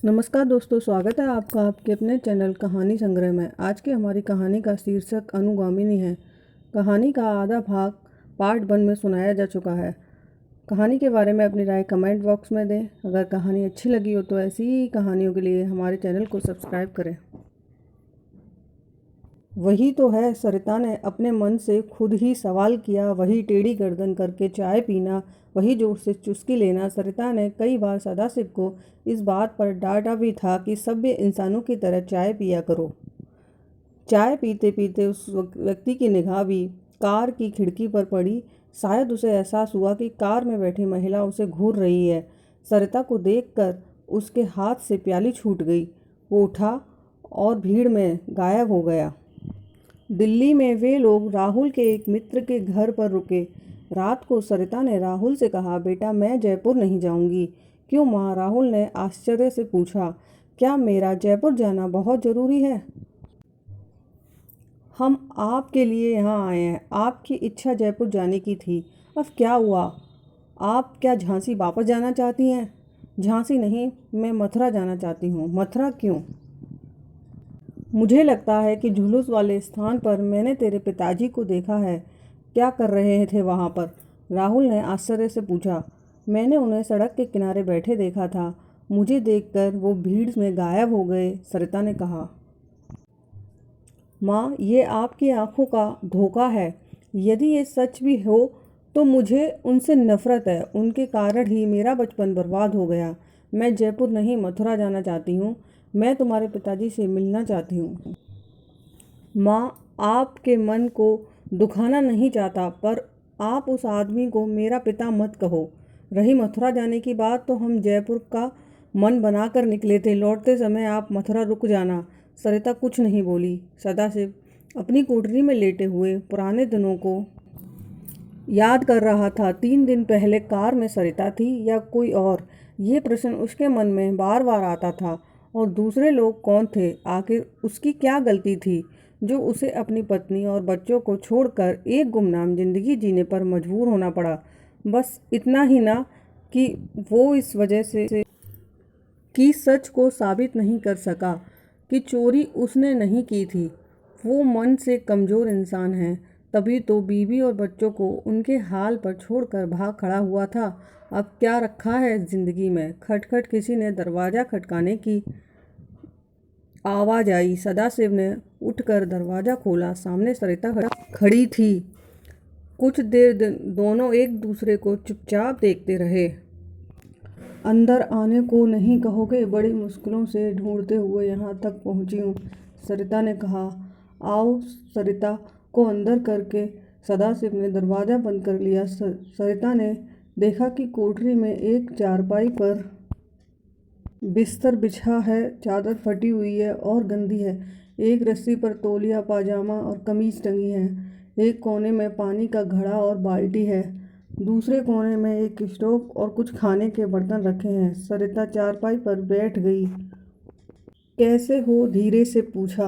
नमस्कार दोस्तों, स्वागत है आपका आपके अपने चैनल कहानी संग्रह में। आज की हमारी कहानी का शीर्षक अनुगामिनी है। कहानी का आधा भाग पार्ट 1 में सुनाया जा चुका है। कहानी के बारे में अपनी राय कमेंट बॉक्स में दें। अगर कहानी अच्छी लगी हो तो ऐसी ही कहानियों के लिए हमारे चैनल को सब्सक्राइब करें। वही तो है, सरिता ने अपने मन से खुद ही सवाल किया। वही टेढ़ी गर्दन करके चाय पीना, वही जोर से चुस्की लेना। सरिता ने कई बार सदाशिव को इस बात पर डांटा भी था कि सभ्य इंसानों की तरह चाय पिया करो। चाय पीते पीते उस व्यक्ति की निगाह भी कार की खिड़की पर पड़ी। शायद उसे एहसास हुआ कि कार में बैठी महिला उसे घूर रही है। सरिता को देखकर उसके हाथ से प्याली छूट गई। वो उठा और भीड़ में गायब हो गया। दिल्ली में वे लोग राहुल के एक मित्र के घर पर रुके। रात को सरिता ने राहुल से कहा, बेटा मैं जयपुर नहीं जाऊंगी। क्यों माँ? राहुल ने आश्चर्य से पूछा। क्या मेरा जयपुर जाना बहुत ज़रूरी है? हम आपके लिए यहाँ आए हैं। आपकी इच्छा जयपुर जाने की थी, अब क्या हुआ? आप क्या झांसी वापस जाना चाहती हैं? झांसी नहीं, मैं मथुरा जाना चाहती हूँ। मथुरा क्यों? मुझे लगता है कि जुलूस वाले स्थान पर मैंने तेरे पिताजी को देखा है। क्या कर रहे थे वहाँ पर? राहुल ने आश्चर्य से पूछा। मैंने उन्हें सड़क के किनारे बैठे देखा था। मुझे देखकर वो भीड़ में गायब हो गए, सरिता ने कहा। माँ, ये आपकी आंखों का धोखा है। यदि ये सच भी हो तो मुझे उनसे नफरत है। उनके कारण ही मेरा बचपन बर्बाद हो गया। मैं जयपुर नहीं, मथुरा जाना चाहती हूँ। मैं तुम्हारे पिताजी से मिलना चाहती हूँ। माँ, आपके मन को दुखाना नहीं चाहता, पर आप उस आदमी को मेरा पिता मत कहो। रही मथुरा जाने की बात, तो हम जयपुर का मन बनाकर निकले थे। लौटते समय आप मथुरा रुक जाना। सरिता कुछ नहीं बोली। सदाशिव अपनी कोठरी में लेटे हुए पुराने दिनों को याद कर रहा था। 3 दिन पहले कार में सरिता थी या कोई और? ये प्रश्न उसके मन में बार बार आता था। और दूसरे लोग कौन थे? आखिर उसकी क्या गलती थी जो उसे अपनी पत्नी और बच्चों को छोड़कर एक गुमनाम जिंदगी जीने पर मजबूर होना पड़ा? बस इतना ही ना कि वो इस वजह से कि सच को साबित नहीं कर सका कि चोरी उसने नहीं की थी। वो मन से कमज़ोर इंसान है। तभी तो बीवी और बच्चों को उनके हाल पर छोड़कर भाग खड़ा हुआ था। अब क्या रखा है जिंदगी में? खटखट किसी ने दरवाज़ा खटकाने की आवाज़ आई। सदाशिव ने उठकर दरवाज़ा खोला। सामने सरिता खड़ी थी। कुछ देर दोनों एक दूसरे को चुपचाप देखते रहे। अंदर आने को नहीं कहोगे? बड़ी मुश्किलों से ढूंढते हुए यहाँ तक पहुँची हूँ, सरिता ने कहा। आओ। सरिता को अंदर करके सदाशिव ने दरवाज़ा बंद कर लिया। सरिता ने देखा कि कोठरी में एक चारपाई पर बिस्तर बिछा है। चादर फटी हुई है और गंदी है। एक रस्सी पर तौलिया, पाजामा और कमीज टंगी है। एक कोने में पानी का घड़ा और बाल्टी है। दूसरे कोने में एक स्टोव और कुछ खाने के बर्तन रखे हैं। सरिता चारपाई पर बैठ गई। कैसे हो? धीरे से पूछा।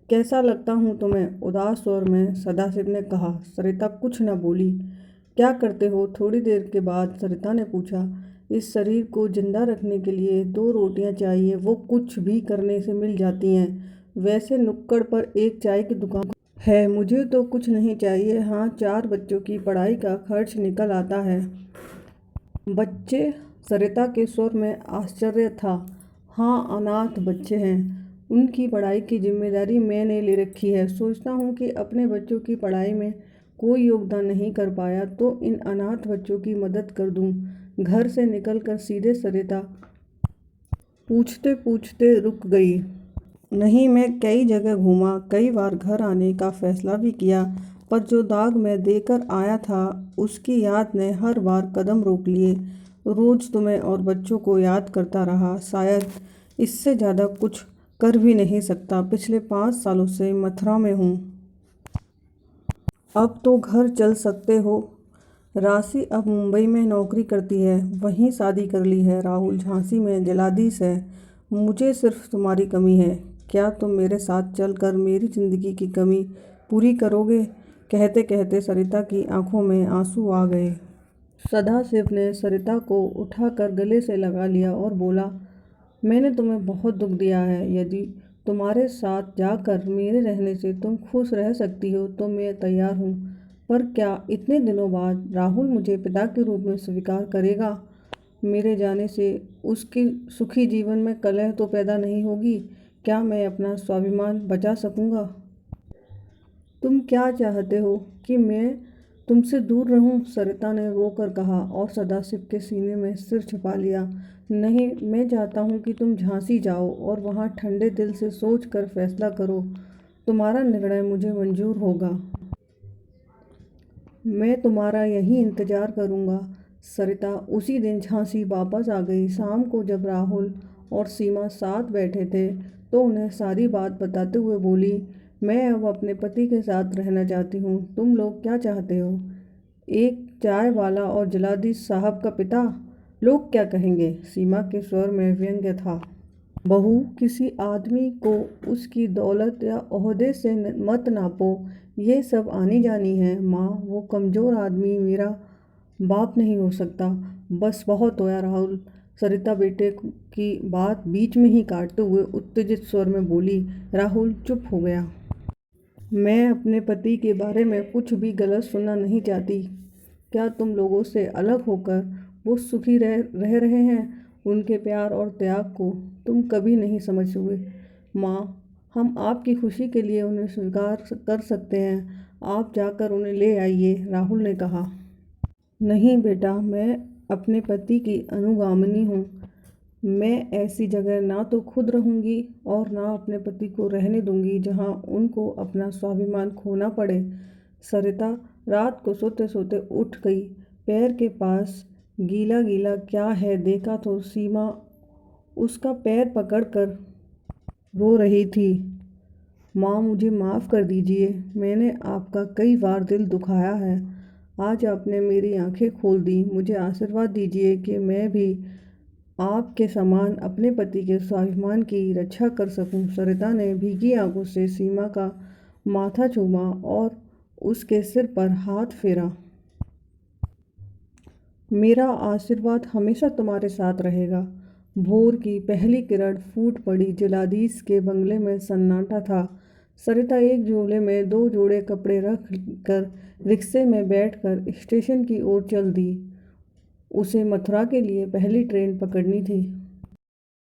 कैसा लगता हूँ तुम्हें? उदास स्वर में सदाशिव ने कहा। सरिता कुछ न बोली। क्या करते हो? थोड़ी देर के बाद सरिता ने पूछा। इस शरीर को जिंदा रखने के लिए 2 रोटियां चाहिए, वो कुछ भी करने से मिल जाती हैं। वैसे नुक्कड़ पर एक चाय की दुकान है। मुझे तो कुछ नहीं चाहिए। हाँ, 4 बच्चों की पढ़ाई का खर्च निकल आता है। बच्चे? सरिता के स्वर में आश्चर्य था। हाँ, अनाथ बच्चे हैं। उनकी पढ़ाई की जिम्मेदारी मैंने ले रखी है। सोचता हूँ कि अपने बच्चों की पढ़ाई में कोई योगदान नहीं कर पाया तो इन अनाथ बच्चों की मदद कर दूँ। घर से निकलकर सीधे सरिता पूछते पूछते रुक गई। नहीं, मैं कई जगह घूमा, कई बार घर आने का फैसला भी किया, पर जो दाग मैं देकर आया था उसकी याद ने हर बार कदम रोक लिए। रोज तुम्हें और बच्चों को याद करता रहा। शायद इससे ज़्यादा कुछ कर भी नहीं सकता। पिछले 5 सालों से मथुरा में हूँ। अब तो घर चल सकते हो। राशि अब मुंबई में नौकरी करती है, वहीं शादी कर ली है। राहुल झांसी में जलाधीश है। मुझे सिर्फ तुम्हारी कमी है। क्या तुम मेरे साथ चलकर मेरी ज़िंदगी की कमी पूरी करोगे? कहते कहते सरिता की आंखों में आंसू आ गए। सदाशिव ने सरिता को उठाकर गले से लगा लिया और बोला, मैंने तुम्हें बहुत दुख दिया है। यदि तुम्हारे साथ जाकर मेरे रहने से तुम खुश रह सकती हो तो मैं तैयार हूँ। पर क्या इतने दिनों बाद राहुल मुझे पिता के रूप में स्वीकार करेगा? मेरे जाने से उसके सुखी जीवन में कलह तो पैदा नहीं होगी? क्या मैं अपना स्वाभिमान बचा सकूंगा? तुम क्या चाहते हो कि मैं तुमसे दूर रहूं? सरिता ने रोकर कहा और सदाशिव के सीने में सिर छुपा लिया। नहीं, मैं चाहता हूं कि तुम झांसी जाओ और वहां ठंडे दिल से सोच कर फैसला करो। तुम्हारा निर्णय मुझे मंजूर होगा। मैं तुम्हारा यहीं इंतजार करूंगा। सरिता उसी दिन झांसी वापस आ गई। शाम को जब राहुल और सीमा साथ बैठे थे तो उन्हें सारी बात बताते हुए बोली, मैं अब अपने पति के साथ रहना चाहती हूँ। तुम लोग क्या चाहते हो? एक चाय वाला और जलाधीश साहब का पिता? लोग क्या कहेंगे? सीमा के स्वर में व्यंग्य था। बहू, किसी आदमी को उसकी दौलत या ओहदे से मत नापो। ये सब आनी जानी है। माँ, वो कमज़ोर आदमी मेरा बाप नहीं हो सकता। बस बहुत होया राहुल। सरिता बेटे की बात बीच में ही काटते हुए उत्तेजित स्वर में बोली। राहुल चुप हो गया। मैं अपने पति के बारे में कुछ भी गलत सुनना नहीं चाहती। क्या तुम लोगों से अलग होकर वो सुखी रह रहे हैं? उनके प्यार और त्याग को तुम कभी नहीं समझ हुए। माँ, हम आपकी खुशी के लिए उन्हें स्वीकार कर सकते हैं। आप जाकर उन्हें ले आइए, राहुल ने कहा। नहीं बेटा, मैं अपने पति की अनुगामिनी हूँ। मैं ऐसी जगह ना तो खुद रहूँगी और ना अपने पति को रहने दूँगी जहाँ उनको अपना स्वाभिमान खोना पड़े। सरिता रात को सोते सोते उठ गई। पैर के पास गीला गीला क्या है देखा तो सीमा उसका पैर पकड़कर रो रही थी। माँ, मुझे माफ़ कर दीजिए। मैंने आपका कई बार दिल दुखाया है। आज आपने मेरी आंखें खोल दी। मुझे आशीर्वाद दीजिए कि मैं भी आपके समान अपने पति के स्वाभिमान की रक्षा कर सकूं। सरिता ने भीगी आंखों से सीमा का माथा चूमा और उसके सिर पर हाथ फेरा। मेरा आशीर्वाद हमेशा तुम्हारे साथ रहेगा। भोर की पहली किरण फूट पड़ी। जलाधीश के बंगले में सन्नाटा था। सरिता एक झोले में 2 जोड़े कपड़े रख कर रिक्शे में बैठकर स्टेशन की ओर चल दी। उसे मथुरा के लिए पहली ट्रेन पकड़नी थी।